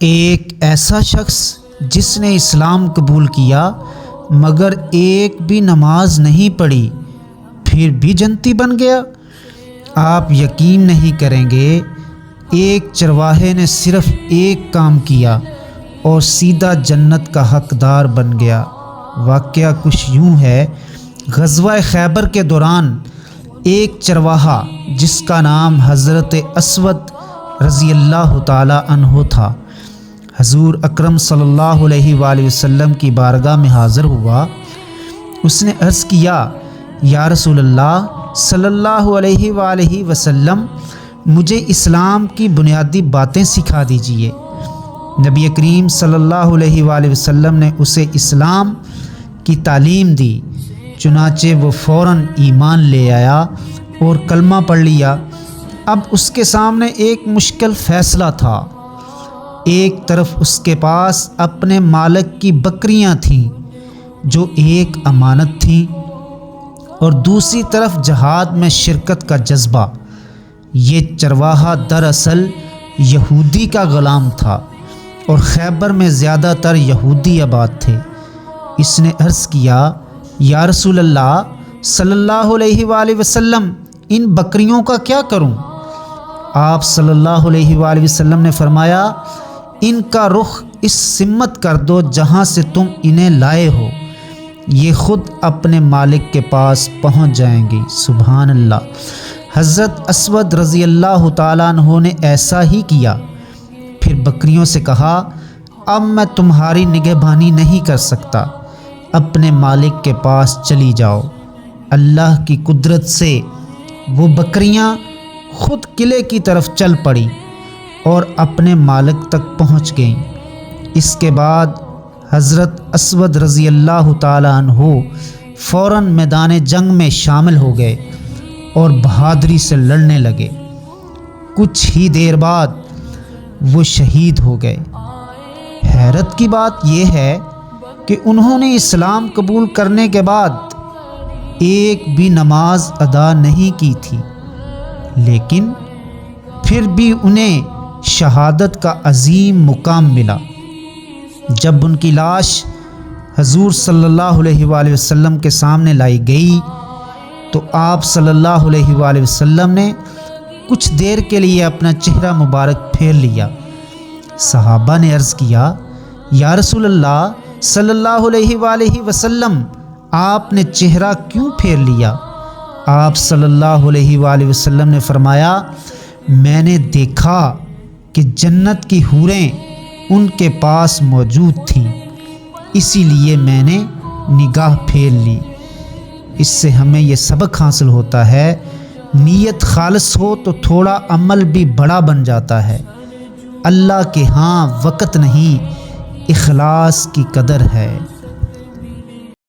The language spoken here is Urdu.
ایک ایسا شخص جس نے اسلام قبول کیا مگر ایک بھی نماز نہیں پڑھی پھر بھی جنتی بن گیا۔ آپ یقین نہیں کریں گے، ایک چرواہے نے صرف ایک کام کیا اور سیدھا جنت کا حقدار بن گیا۔ واقعہ کچھ یوں ہے، غزوہ خیبر کے دوران ایک چرواہا جس کا نام حضرت اسود رضی اللہ تعالی عنہ تھا، حضور اکرم صلی اللہ علیہ وآلہ وسلم کی بارگاہ میں حاضر ہوا۔ اس نے عرض کیا، یا رسول اللہ صلی اللہ علیہ وآلہ وسلم، مجھے اسلام کی بنیادی باتیں سکھا دیجیے۔ نبی کریم صلی اللہ علیہ وآلہ وسلم نے اسے اسلام کی تعلیم دی، چنانچہ وہ فوراً ایمان لے آیا اور کلمہ پڑھ لیا۔ اب اس کے سامنے ایک مشکل فیصلہ تھا۔ ایک طرف اس کے پاس اپنے مالک کی بکریاں تھیں جو ایک امانت تھیں، اور دوسری طرف جہاد میں شرکت کا جذبہ۔ یہ چرواہا دراصل یہودی کا غلام تھا اور خیبر میں زیادہ تر یہودی آباد تھے۔ اس نے عرض کیا، یا رسول اللہ صلی اللہ علیہ وآلہ وسلم، ان بکریوں کا کیا کروں؟ آپ صلی اللہ علیہ وآلہ وسلم نے فرمایا، ان کا رخ اس سمت کر دو جہاں سے تم انہیں لائے ہو، یہ خود اپنے مالک کے پاس پہنچ جائیں گی۔ سبحان اللہ۔ حضرت اسود رضی اللہ تعالیٰ عنہ نے ایسا ہی کیا۔ پھر بکریوں سے کہا، اب میں تمہاری نگہبانی نہیں کر سکتا، اپنے مالک کے پاس چلی جاؤ۔ اللہ کی قدرت سے وہ بکریاں خود قلعے کی طرف چل پڑیں اور اپنے مالک تک پہنچ گئیں۔ اس کے بعد حضرت اسود رضی اللہ تعالی عنہ فوراً میدان جنگ میں شامل ہو گئے اور بہادری سے لڑنے لگے۔ کچھ ہی دیر بعد وہ شہید ہو گئے۔ حیرت کی بات یہ ہے کہ انہوں نے اسلام قبول کرنے کے بعد ایک بھی نماز ادا نہیں کی تھی، لیکن پھر بھی انہیں شہادت کا عظیم مقام ملا۔ جب ان کی لاش حضور صلی اللہ علیہ وآلہ وسلم کے سامنے لائی گئی تو آپ صلی اللہ علیہ وآلہ وسلم نے کچھ دیر کے لیے اپنا چہرہ مبارک پھیر لیا۔ صحابہ نے عرض کیا، یا رسول اللہ صلی اللہ علیہ وآلہ وسلم، آپ نے چہرہ کیوں پھیر لیا؟ آپ صلی اللہ علیہ وآلہ وسلم نے فرمایا، میں نے دیکھا کہ جنت کی حوریں ان کے پاس موجود تھیں، اسی لیے میں نے نگاہ پھیر لی۔ اس سے ہمیں یہ سبق حاصل ہوتا ہے، نیت خالص ہو تو تھوڑا عمل بھی بڑا بن جاتا ہے۔ اللہ کے ہاں وقت نہیں، اخلاص کی قدر ہے۔